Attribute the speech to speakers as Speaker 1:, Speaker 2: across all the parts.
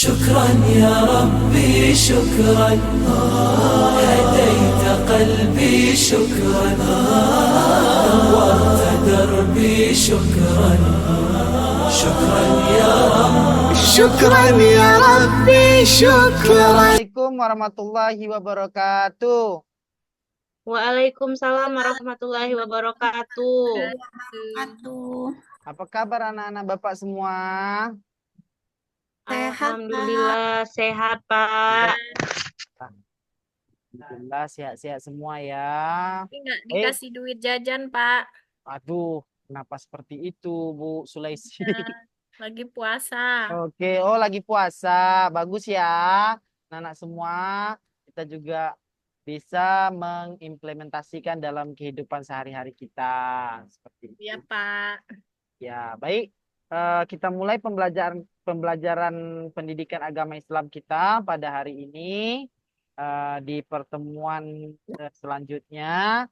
Speaker 1: شكرا يا ربي شكرا هديت قلبي شكرا نورت دربي شكرا شكرا يا رب
Speaker 2: شكرا يا ربي شكرا.
Speaker 3: Assalamualaikum warahmatullahi wabarakatuh.
Speaker 4: Waalaikumsalam warahmatullahi wabarakatuh.
Speaker 3: Apa kabar anak-anak Bapak semua?
Speaker 2: Sehat,
Speaker 4: Alhamdulillah sehat, Pak.
Speaker 3: Alhamdulillah sehat-sehat semua ya.
Speaker 5: Enggak dikasih duit jajan, Pak.
Speaker 3: Aduh, kenapa seperti itu, Bu Sulaisi?
Speaker 5: Lagi puasa.
Speaker 3: Oke, oh lagi puasa. Bagus ya. Anak-anak semua, kita juga bisa mengimplementasikan dalam kehidupan sehari-hari kita. Seperti itu.
Speaker 5: Iya, Pak.
Speaker 3: Ya, baik. Kita mulai pembelajaran pendidikan agama Islam kita pada hari ini di pertemuan selanjutnya.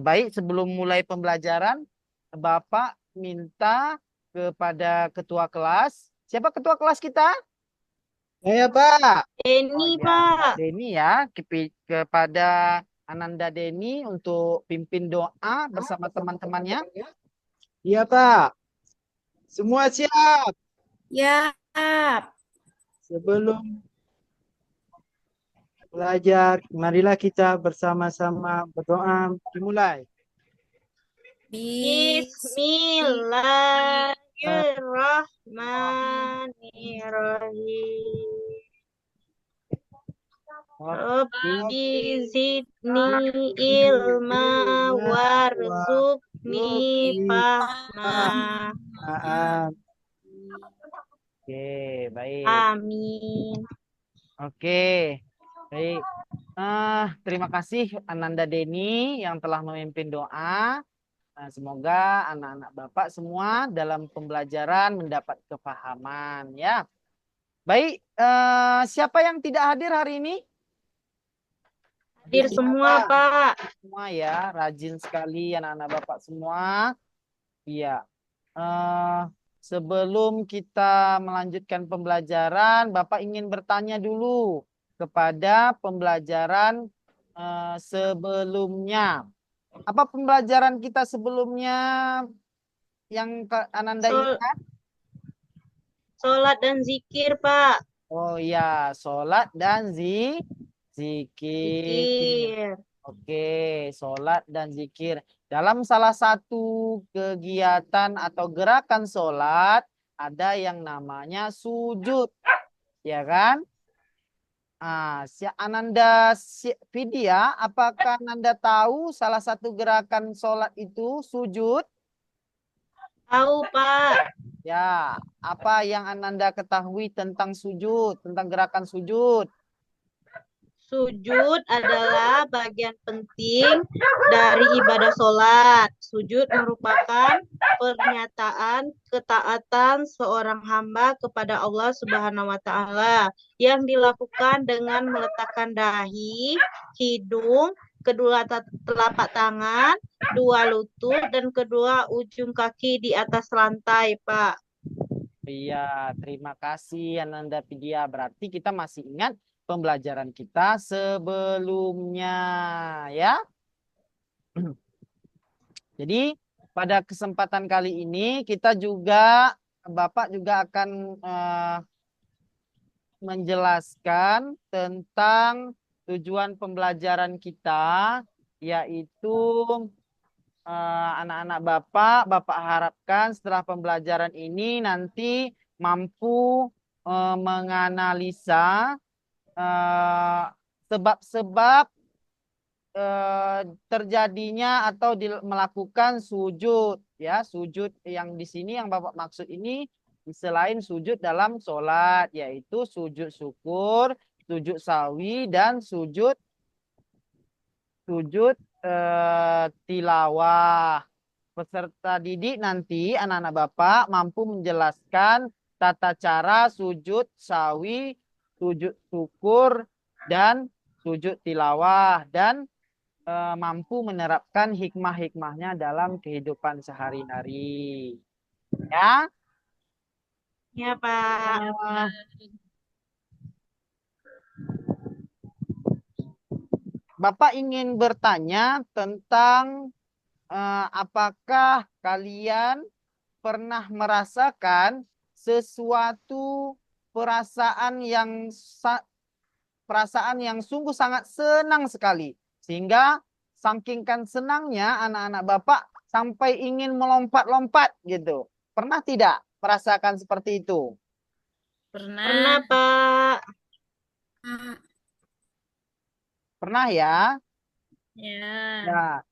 Speaker 3: Baik, sebelum mulai pembelajaran, Bapak minta kepada ketua kelas. Siapa ketua kelas kita?
Speaker 6: Saya Pak.
Speaker 4: Ini,
Speaker 3: ya,
Speaker 4: Pak.
Speaker 3: Deni ya, kepada Ananda Deni untuk pimpin doa bersama teman-temannya.
Speaker 6: Iya Pak. Semua siap.
Speaker 5: Ya.
Speaker 6: Sebelum belajar, marilah kita bersama-sama berdoa. Dimulai.
Speaker 4: Bismillahirrahmanirrahim. Rabbi zidni ilma warzuqni fahma.
Speaker 3: Oke, baik.
Speaker 4: Amin.
Speaker 3: Oke, baik. Terima kasih Ananda Deni yang telah memimpin doa. Semoga anak-anak Bapak semua dalam pembelajaran mendapat kepahaman ya. Baik, siapa yang tidak hadir hari ini?
Speaker 4: Hadir semua, Pak.
Speaker 3: Semua ya, rajin sekali anak-anak Bapak semua. Iya. Sebelum kita melanjutkan pembelajaran, Bapak ingin bertanya dulu kepada pembelajaran sebelumnya. Apa pembelajaran kita sebelumnya yang Ananda ingat?
Speaker 4: Sholat dan zikir, Pak.
Speaker 3: Oh iya, sholat dan zikir. Oke, sholat dan zikir. Dalam salah satu kegiatan atau gerakan sholat, ada yang namanya sujud. Ya kan? Si Ananda Vidya, apakah Ananda tahu salah satu gerakan sholat itu sujud?
Speaker 4: Tahu, Pak.
Speaker 3: Ya, apa yang Ananda ketahui tentang sujud, tentang gerakan sujud?
Speaker 4: Sujud adalah bagian penting dari ibadah sholat. Sujud merupakan pernyataan ketaatan seorang hamba kepada Allah Subhanahu wa Ta'ala yang dilakukan dengan meletakkan dahi, hidung, kedua telapak tangan, dua lutut, dan kedua ujung kaki di atas lantai, Pak.
Speaker 3: Iya, terima kasih Ananda Vidya. Berarti kita masih ingat pembelajaran kita sebelumnya ya. Jadi pada kesempatan kali ini kita juga Bapak juga akan menjelaskan tentang tujuan pembelajaran kita, yaitu anak-anak Bapak harapkan setelah pembelajaran ini nanti mampu menganalisa sebab-sebab terjadinya atau melakukan sujud ya. Sujud yang di sini yang Bapak maksud ini selain sujud dalam sholat, yaitu sujud syukur, sujud sawi, dan sujud tilawah. Peserta didik nanti anak-anak Bapak mampu menjelaskan tata cara sujud sawi, sujud syukur, dan sujud tilawah, dan mampu menerapkan hikmah-hikmahnya dalam kehidupan sehari-hari. Ya?
Speaker 4: Ya, Pak.
Speaker 3: Bapak ingin bertanya tentang apakah kalian pernah merasakan sesuatu perasaan yang sungguh sangat senang sekali, sehingga sakingkan senangnya anak-anak Bapak sampai ingin melompat-lompat gitu. Pernah tidak merasakan seperti itu?
Speaker 5: Pernah.
Speaker 4: Pernah, Pak.
Speaker 3: Pernah ya?
Speaker 5: Ya.
Speaker 3: Nah,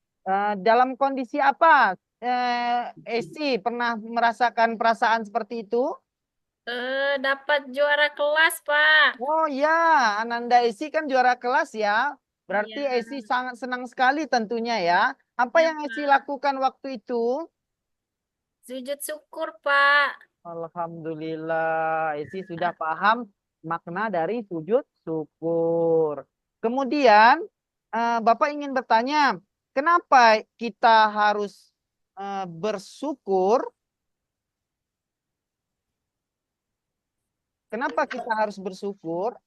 Speaker 3: dalam kondisi apa? Esi pernah merasakan perasaan seperti itu?
Speaker 5: Dapat juara kelas, Pak.
Speaker 3: Oh ya, Ananda Esi kan juara kelas ya. Berarti
Speaker 5: Iya.
Speaker 3: Esi sangat senang sekali tentunya ya. Apa
Speaker 5: Ya,
Speaker 3: yang Esi
Speaker 5: Pak.
Speaker 3: lakukan waktu itu?
Speaker 5: Sujud syukur, Pak.
Speaker 3: Alhamdulillah, Esi sudah paham makna dari sujud syukur. Kemudian, Bapak ingin bertanya, kenapa kita harus bersyukur? Kenapa kita harus bersyukur?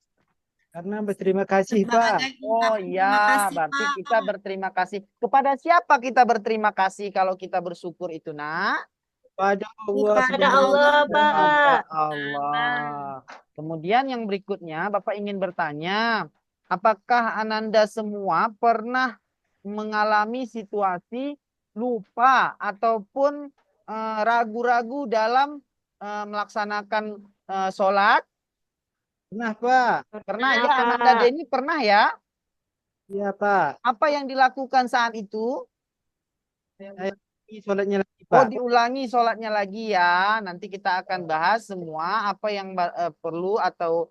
Speaker 6: Karena berterima kasih, Pak.
Speaker 3: Oh iya, berarti kita berterima kasih. Kepada siapa kita berterima kasih kalau kita bersyukur itu, Nak?
Speaker 6: Pada Allah
Speaker 4: Kepada
Speaker 6: Subhanahu
Speaker 4: Allah,
Speaker 6: wa Ta'ala.
Speaker 4: Pak.
Speaker 3: Allah. Kemudian yang berikutnya, Bapak ingin bertanya, apakah Ananda semua pernah mengalami situasi lupa ataupun ragu-ragu dalam melaksanakan sholat?
Speaker 6: Pernah, Pak.
Speaker 3: Pernah
Speaker 4: Pernah,
Speaker 3: ya, Ananda
Speaker 4: Pak.
Speaker 3: Deni pernah ya?
Speaker 6: Iya, Pak.
Speaker 3: Apa yang dilakukan saat itu?
Speaker 6: Saya ini sholatnya lagi,
Speaker 3: Oh,
Speaker 6: Pak.
Speaker 3: diulangi sholatnya lagi ya. Nanti kita akan bahas semua apa yang perlu atau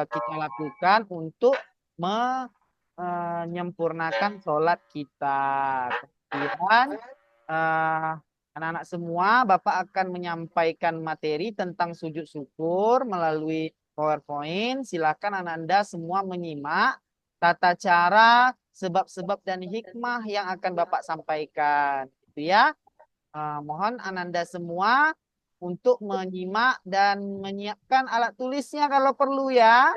Speaker 3: kita lakukan untuk menyempurnakan sholat kita. Kemudian eh, anak-anak semua, Bapak akan menyampaikan materi tentang sujud syukur melalui PowerPoint. Silakan Ananda semua menyimak tata cara, sebab-sebab dan hikmah yang akan Bapak sampaikan. Itu ya. Mohon Ananda semua untuk menyimak dan menyiapkan alat tulisnya kalau perlu ya.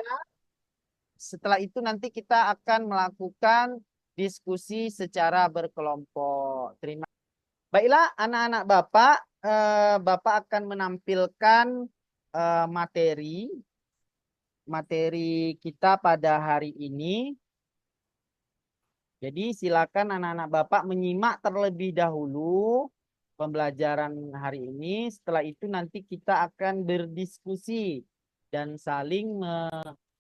Speaker 3: Setelah itu nanti kita akan melakukan diskusi secara berkelompok. Terima kasih. Baiklah, anak-anak Bapak, Bapak akan menampilkan materi kita pada hari ini. Jadi silakan anak-anak Bapak menyimak terlebih dahulu pembelajaran hari ini. Setelah itu nanti kita akan berdiskusi dan saling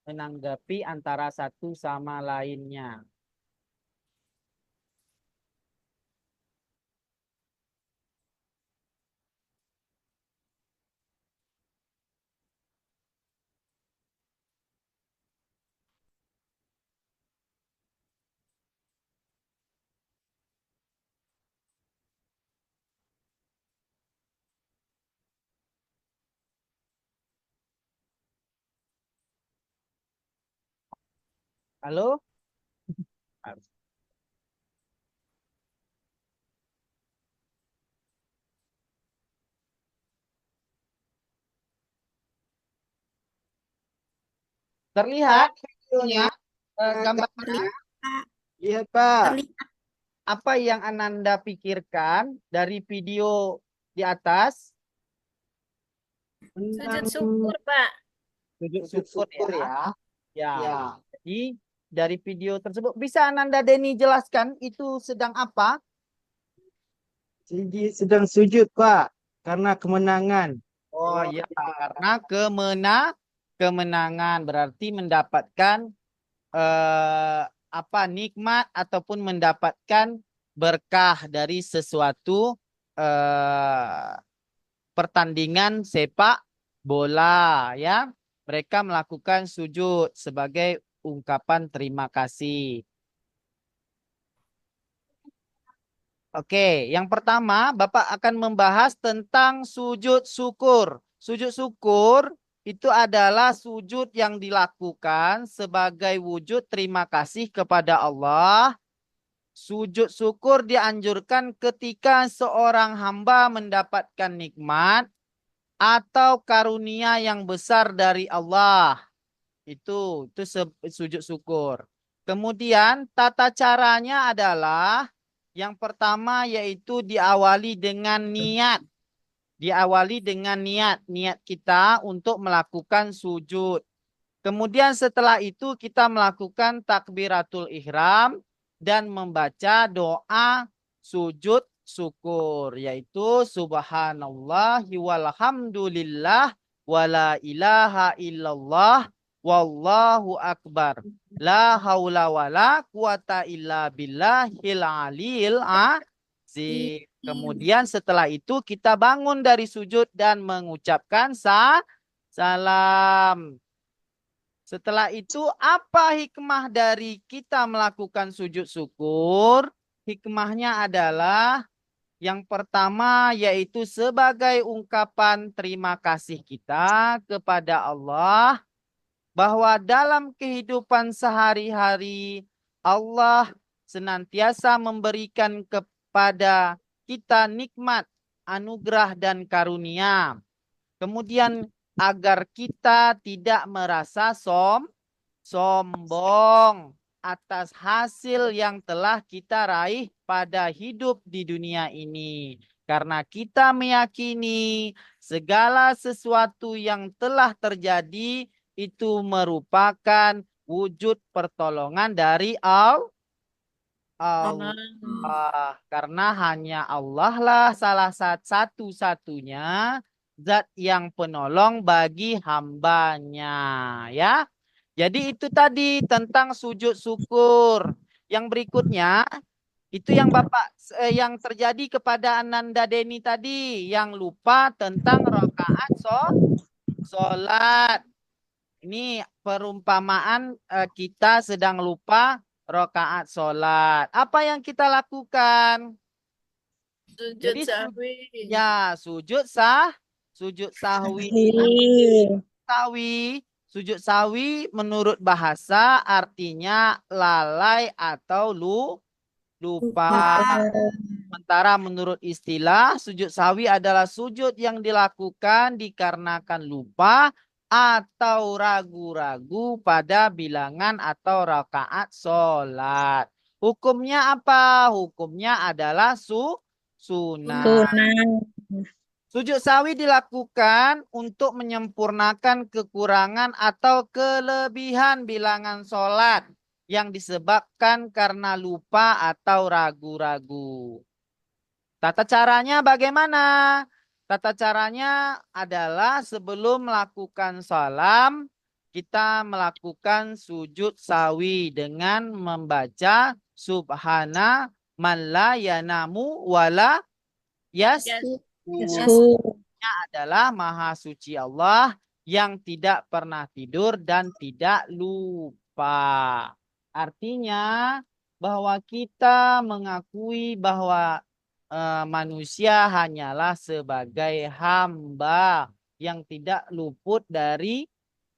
Speaker 3: menanggapi antara satu sama lainnya. Halo? Terlihat videonya, gambarnya?
Speaker 6: Lihat, Pak.
Speaker 3: Apa yang Ananda pikirkan dari video di atas?
Speaker 5: Sujud syukur, Pak.
Speaker 3: Sujud syukur ya. Ya. Jadi dari video tersebut bisa Ananda Deni jelaskan itu sedang apa?
Speaker 6: Jadi sedang sujud, Pak. Karena kemenangan.
Speaker 3: Oh iya, karena kemenangan berarti mendapatkan nikmat ataupun mendapatkan berkah dari sesuatu pertandingan sepak bola ya. Mereka melakukan sujud sebagai ungkapan terima kasih. Oke, yang pertama Bapak akan membahas tentang sujud syukur. Sujud syukur itu adalah sujud yang dilakukan sebagai wujud terima kasih kepada Allah. Sujud syukur dianjurkan ketika seorang hamba mendapatkan nikmat atau karunia yang besar dari Allah. Itu sujud syukur. Kemudian tata caranya adalah yang pertama yaitu diawali dengan niat. Diawali dengan niat kita untuk melakukan sujud. Kemudian setelah itu kita melakukan takbiratul ihram dan membaca doa sujud syukur, yaitu subhanallahi walhamdulillah wala ilaha illallah wallahu akbar. La haula wala quwata illa billahil aliyil azim. Kemudian setelah itu kita bangun dari sujud dan mengucapkan salam. Setelah itu apa hikmah dari kita melakukan sujud syukur? Hikmahnya adalah yang pertama yaitu sebagai ungkapan terima kasih kita kepada Allah bahwa dalam kehidupan sehari-hari Allah senantiasa memberikan kepada kita nikmat, anugerah dan karunia. Kemudian agar kita tidak merasa sombong atas hasil yang telah kita raih pada hidup di dunia ini. Karena kita meyakini segala sesuatu yang telah terjadi itu merupakan wujud pertolongan dari Allah. Karena hanya Allah lah salah satu-satunya zat yang penolong bagi hambanya, ya. Jadi itu tadi tentang sujud syukur. Yang berikutnya itu yang yang terjadi kepada Ananda Deni tadi yang lupa tentang rakaat sholat. Ini perumpamaan kita sedang lupa rakaat sholat. Apa yang kita lakukan?
Speaker 5: Sujud
Speaker 3: Jadi
Speaker 5: sahwi.
Speaker 3: sujud sujud sahwi menurut bahasa artinya lalai atau lupa. Sementara menurut istilah sujud sahwi adalah sujud yang dilakukan dikarenakan lupa atau ragu-ragu pada bilangan atau rakaat sholat. Hukumnya apa? Hukumnya adalah sunat. Sujud sahwi dilakukan untuk menyempurnakan kekurangan atau kelebihan bilangan sholat yang disebabkan karena lupa atau ragu-ragu. Tata caranya bagaimana? Tata caranya adalah sebelum melakukan salam, kita melakukan sujud sahwi dengan membaca subhana man la yanamu wala Yasnya adalah maha suci Allah yang tidak pernah tidur dan tidak lupa. Artinya bahwa kita mengakui bahwa manusia hanyalah sebagai hamba yang tidak luput dari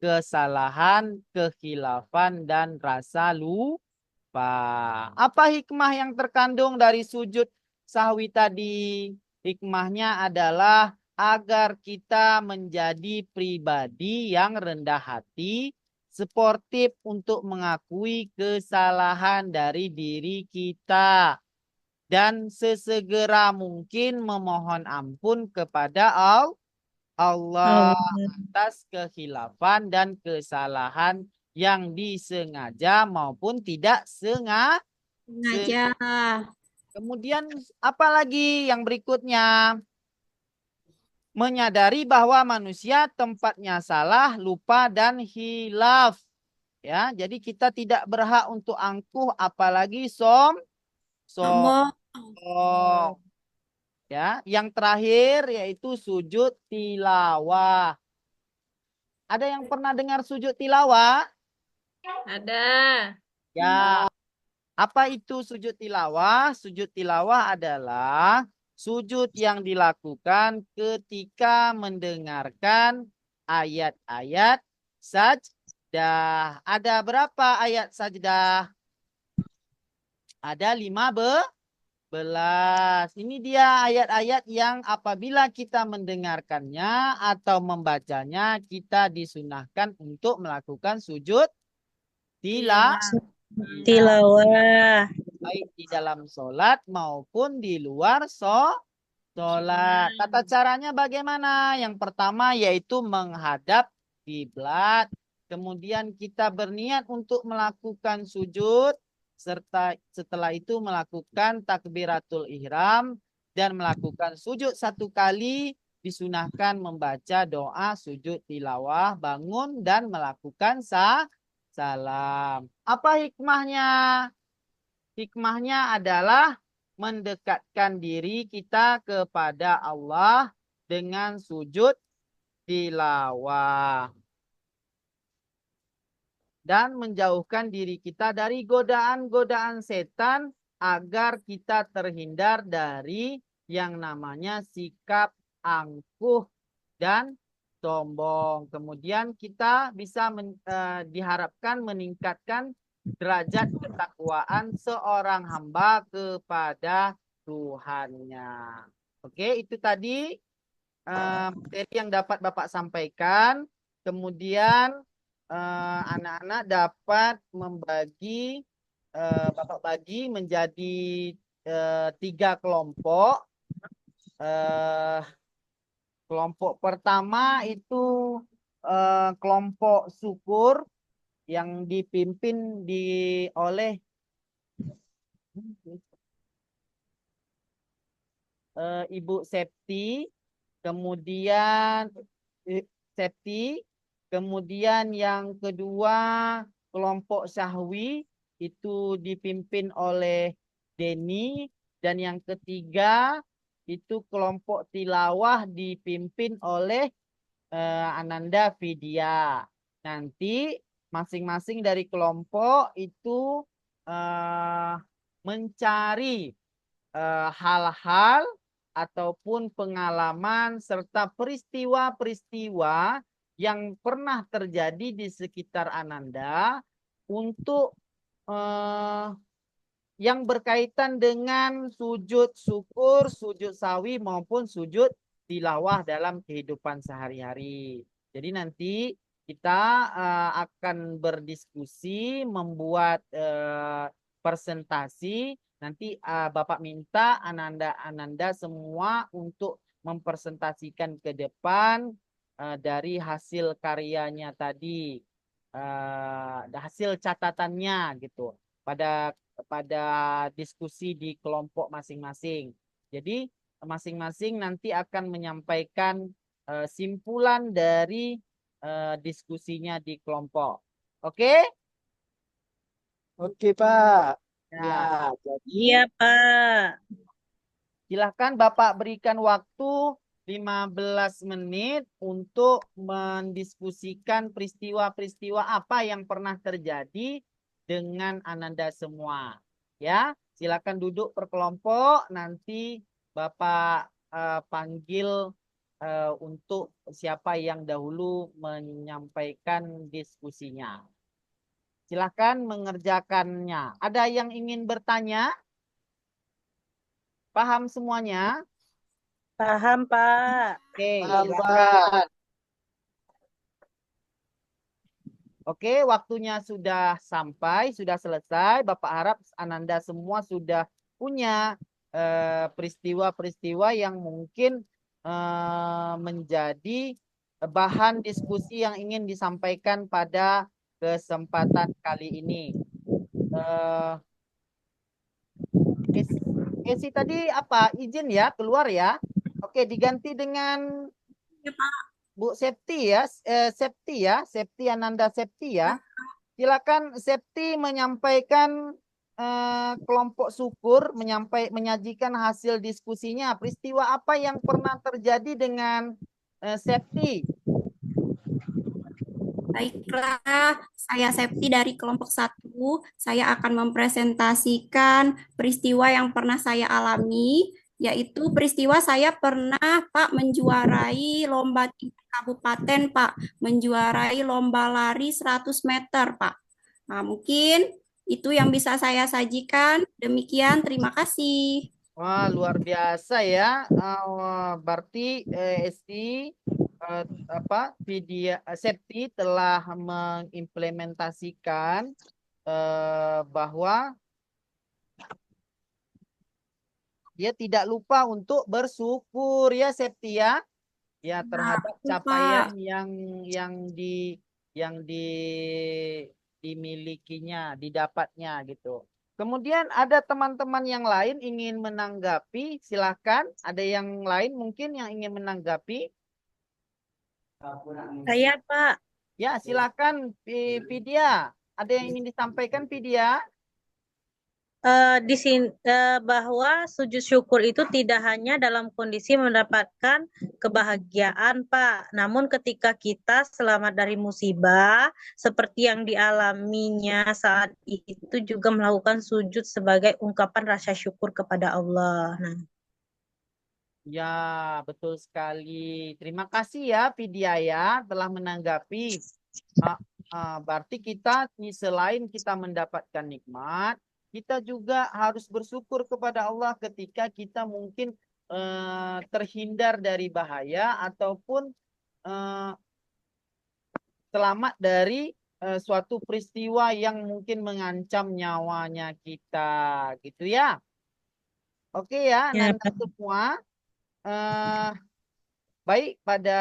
Speaker 3: kesalahan, kekhilafan, dan rasa lupa. Apa hikmah yang terkandung dari sujud sahwi tadi? Hikmahnya adalah agar kita menjadi pribadi yang rendah hati, sportif untuk mengakui kesalahan dari diri kita, dan sesegera mungkin memohon ampun kepada Allah atas kekhilafan dan kesalahan yang disengaja maupun tidak sengaja. Kemudian apalagi yang berikutnya? Menyadari bahwa manusia tempatnya salah, lupa, dan hilaf. Ya, jadi kita tidak berhak untuk angkuh apalagi sombong. Ya, yang terakhir yaitu sujud tilawah. Ada yang pernah dengar sujud tilawah?
Speaker 5: Ada.
Speaker 3: Ya. Apa itu sujud tilawah? Sujud tilawah adalah sujud yang dilakukan ketika mendengarkan ayat-ayat sajdah. Ada berapa ayat sajdah? Ada 15. Ini dia ayat-ayat yang apabila kita mendengarkannya atau membacanya, kita disunahkan untuk melakukan sujud
Speaker 4: Tilawah.
Speaker 3: Baik di dalam sholat maupun di luar sholat. Tata caranya bagaimana? Yang pertama yaitu menghadap kiblat. Kemudian kita berniat untuk melakukan sujud. Serta setelah itu melakukan takbiratul ihram. Dan melakukan sujud 1 kali. Disunahkan membaca doa sujud tilawah. Bangun dan melakukan salam. Apa hikmahnya? Hikmahnya adalah mendekatkan diri kita kepada Allah dengan sujud tilawah. Dan menjauhkan diri kita dari godaan-godaan setan agar kita terhindar dari yang namanya sikap angkuh dan sombong. Kemudian kita bisa diharapkan meningkatkan derajat ketakwaan seorang hamba kepada Tuhannya. Oke, itu tadi materi yang dapat Bapak sampaikan. Kemudian anak-anak dapat membagi, Bapak bagi menjadi 3 kelompok. Kelompok pertama itu kelompok syukur yang dipimpin oleh Ibu Septi, kemudian kemudian yang kedua kelompok Syahwi itu dipimpin oleh Denny, dan yang ketiga itu kelompok tilawah dipimpin oleh Ananda Vidya. Nanti masing-masing dari kelompok itu mencari hal-hal ataupun pengalaman serta peristiwa-peristiwa yang pernah terjadi di sekitar Ananda untuk yang berkaitan dengan sujud syukur, sujud sawi maupun sujud tilawah dalam kehidupan sehari-hari. Jadi nanti kita akan berdiskusi, membuat presentasi. Nanti Bapak minta Ananda semua untuk mempresentasikan ke depan dari hasil karyanya tadi, hasil catatannya gitu pada diskusi di kelompok masing-masing. Jadi masing-masing nanti akan menyampaikan simpulan dari diskusinya di kelompok. Oke?
Speaker 6: Oke, Pak.
Speaker 3: Nah,
Speaker 6: Ya, jadi
Speaker 4: Iya, Pak.
Speaker 3: silahkan Bapak berikan waktu 15 menit untuk mendiskusikan peristiwa-peristiwa apa yang pernah terjadi dengan Ananda semua. Ya, silakan duduk per kelompok, nanti Bapak panggil untuk siapa yang dahulu menyampaikan diskusinya. Silakan mengerjakannya. Ada yang ingin bertanya? Paham semuanya?
Speaker 4: Paham, Pak.
Speaker 3: Oke,
Speaker 6: paham,
Speaker 3: silakan.
Speaker 6: Pak.
Speaker 3: Oke, waktunya sudah sampai, sudah selesai. Bapak harap Ananda semua sudah punya peristiwa-peristiwa yang mungkin menjadi bahan diskusi yang ingin disampaikan pada kesempatan kali ini. Esi tadi apa? Izin ya, keluar ya. Oke, diganti dengan Bu Septi ya, Septi Ananda Septi ya. Silakan Septi menyampaikan kelompok syukur, menyajikan hasil diskusinya. Peristiwa apa yang pernah terjadi dengan Septi?
Speaker 7: Baiklah, saya Septi dari kelompok 1. Saya akan mempresentasikan peristiwa yang pernah saya alami, yaitu peristiwa saya pernah, Pak, menjuarai lomba tingkat kabupaten, Pak, menjuarai lomba lari 100 meter, Pak. Nah, mungkin itu yang bisa saya sajikan. Demikian, terima kasih.
Speaker 3: Wah, luar biasa ya. Berarti Esti Septi telah mengimplementasikan bahwa dia tidak lupa untuk bersyukur ya Septi ya. Ya terhadap
Speaker 7: betul,
Speaker 3: capaian
Speaker 7: Pak.
Speaker 3: yang dimilikinya, didapatnya gitu. Kemudian ada teman-teman yang lain ingin menanggapi, silahkan. Ada yang lain mungkin yang ingin menanggapi.
Speaker 4: Saya, Pak.
Speaker 3: Ya, silakan Vidya. Ada yang ingin disampaikan Vidya?
Speaker 4: Di sini bahwa sujud syukur itu tidak hanya dalam kondisi mendapatkan kebahagiaan, Pak. Namun ketika kita selamat dari musibah seperti yang dialaminya saat itu juga melakukan sujud sebagai ungkapan rasa syukur kepada Allah. Nah,
Speaker 3: Ya, betul sekali. Terima kasih ya Vidya ya telah menanggapi. Berarti kita selain kita mendapatkan nikmat, kita juga harus bersyukur kepada Allah ketika kita mungkin terhindar dari bahaya ataupun eh, selamat dari suatu peristiwa yang mungkin mengancam nyawanya kita, gitu ya. Oke ya,
Speaker 4: ya,
Speaker 3: Nanda semua. Eh, Baik, pada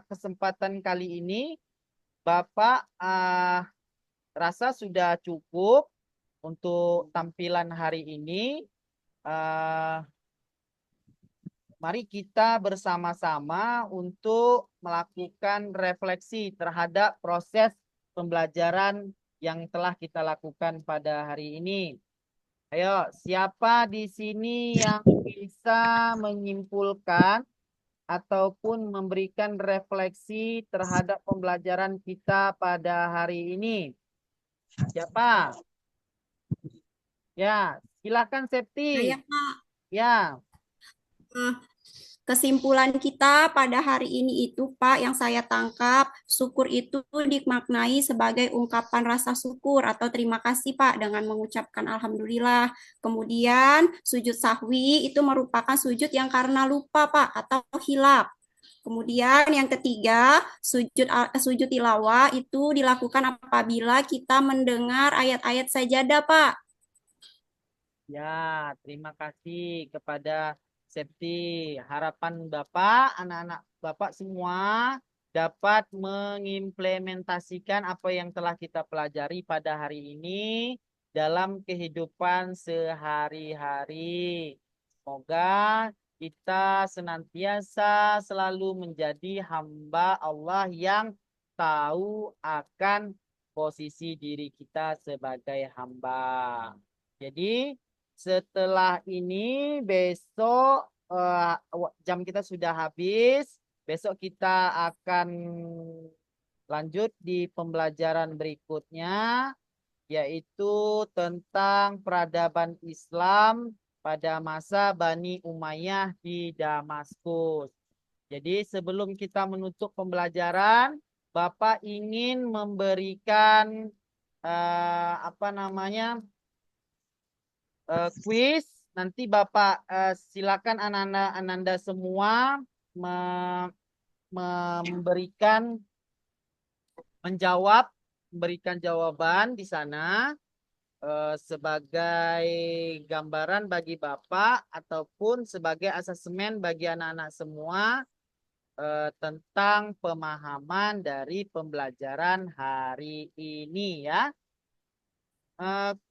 Speaker 3: kesempatan kali ini Bapak rasa sudah cukup untuk tampilan hari ini. Eh, Mari kita bersama-sama untuk melakukan refleksi terhadap proses pembelajaran yang telah kita lakukan pada hari ini. Ayo, siapa di sini yang bisa menyimpulkan ataupun memberikan refleksi terhadap pembelajaran kita pada hari ini? Siapa? Ya, silakan
Speaker 7: Saya,
Speaker 3: Septi.
Speaker 7: Pak.
Speaker 3: Ya,
Speaker 7: Eh, Kesimpulan kita pada hari ini itu, Pak, yang saya tangkap, syukur itu dimaknai sebagai ungkapan rasa syukur atau terima kasih, Pak, dengan mengucapkan alhamdulillah. Kemudian, sujud sahwi itu merupakan sujud yang karena lupa, Pak, atau hilaf. Kemudian yang ketiga, sujud tilawah itu dilakukan apabila kita mendengar ayat-ayat sajadah, Pak.
Speaker 3: ya, terima kasih kepada Septi. Harapan Bapak, anak-anak Bapak semua dapat mengimplementasikan apa yang telah kita pelajari pada hari ini dalam kehidupan sehari-hari. Semoga kita senantiasa selalu menjadi hamba Allah yang tahu akan posisi diri kita sebagai hamba. Jadi setelah ini besok jam kita sudah habis. Besok kita akan lanjut di pembelajaran berikutnya, yaitu tentang peradaban Islam pada masa Bani Umayyah di Damaskus. Jadi sebelum kita menutup pembelajaran, Bapak ingin memberikan apa namanya kuis. Nanti Bapak silakan Ananda semua memberikan memberikan jawaban di sana sebagai gambaran bagi Bapak ataupun sebagai asesmen bagi anak-anak semua tentang pemahaman dari pembelajaran hari ini ya.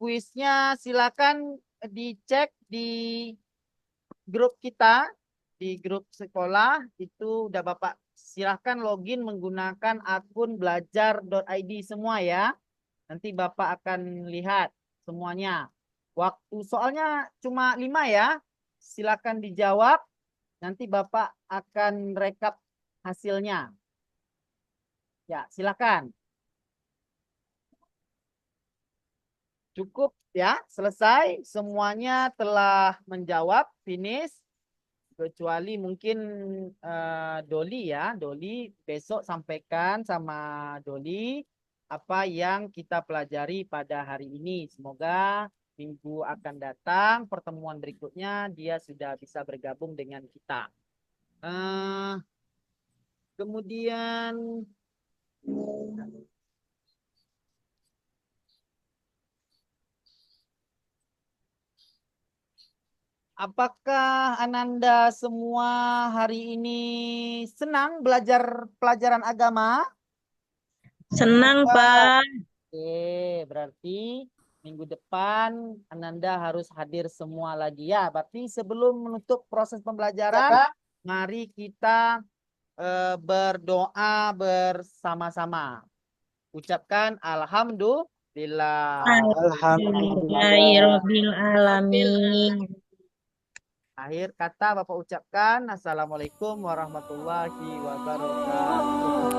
Speaker 3: Kuisnya silakan dicek di grup kita, di grup sekolah itu udah Bapak silahkan login menggunakan akun belajar.id semua ya. Nanti Bapak akan lihat semuanya. Waktu soalnya cuma 5 ya. Silakan dijawab. Nanti Bapak akan rekap hasilnya. Ya, silakan. Cukup ya, selesai. Semuanya telah menjawab, finish. Kecuali mungkin Doli ya. Doli besok sampaikan sama Doli apa yang kita pelajari pada hari ini. Semoga minggu akan datang, pertemuan berikutnya dia sudah bisa bergabung dengan kita. Kemudian Apakah Ananda semua hari ini senang belajar pelajaran agama?
Speaker 4: Senang, Pak.
Speaker 3: Oke, berarti minggu depan Ananda harus hadir semua lagi ya. Berarti sebelum menutup proses pembelajaran, mari kita berdoa bersama-sama. Ucapkan Alhamdulillah.
Speaker 4: Alhamdulillahirabbil alamin.
Speaker 3: Akhir kata Bapak ucapkan Assalamualaikum warahmatullahi wabarakatuh.